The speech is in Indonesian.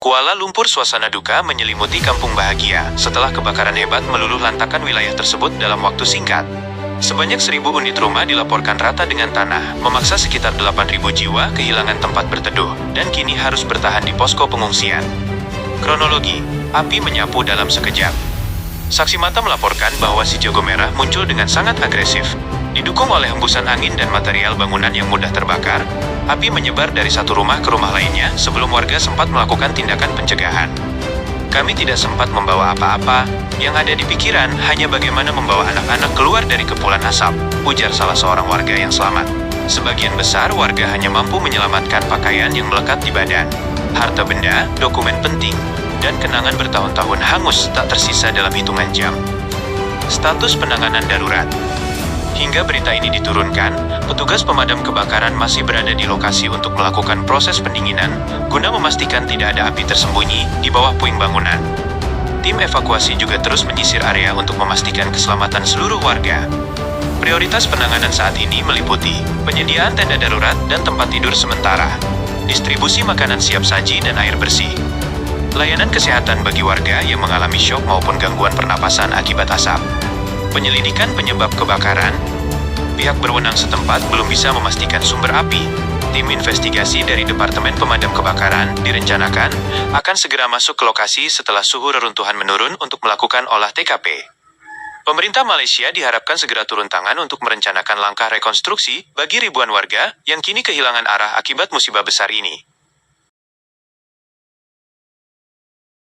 Kuala Lumpur, suasana duka menyelimuti kampung bahagia setelah kebakaran hebat meluluh lantakan wilayah tersebut dalam waktu singkat. Sebanyak 1.000 unit rumah dilaporkan rata dengan tanah, memaksa sekitar 8.000 jiwa kehilangan tempat berteduh, dan kini harus bertahan di posko pengungsian. Kronologi, api menyapu dalam sekejap. Saksi mata melaporkan bahwa si jago merah muncul dengan sangat agresif. Didukung oleh hembusan angin dan material bangunan yang mudah terbakar, api menyebar dari satu rumah ke rumah lainnya sebelum warga sempat melakukan tindakan pencegahan. Kami tidak sempat membawa apa-apa, yang ada di pikiran hanya bagaimana membawa anak-anak keluar dari kepulan asap, ujar salah seorang warga yang selamat. Sebagian besar warga hanya mampu menyelamatkan pakaian yang melekat di badan. Harta benda, dokumen penting, dan kenangan bertahun-tahun hangus tak tersisa dalam hitungan jam. Status penanganan darurat. Hingga berita ini diturunkan, petugas pemadam kebakaran masih berada di lokasi untuk melakukan proses pendinginan, guna memastikan tidak ada api tersembunyi di bawah puing bangunan. Tim evakuasi juga terus menyisir area untuk memastikan keselamatan seluruh warga. Prioritas penanganan saat ini meliputi penyediaan tenda darurat dan tempat tidur sementara, distribusi makanan siap saji dan air bersih, layanan kesehatan bagi warga yang mengalami syok maupun gangguan pernapasan akibat asap. Penyelidikan penyebab kebakaran. Pihak berwenang setempat belum bisa memastikan sumber api. Tim investigasi dari Departemen Pemadam Kebakaran direncanakan akan segera masuk ke lokasi setelah suhu reruntuhan menurun untuk melakukan olah TKP. Pemerintah Malaysia diharapkan segera turun tangan untuk merencanakan langkah rekonstruksi bagi ribuan warga yang kini kehilangan arah akibat musibah besar ini.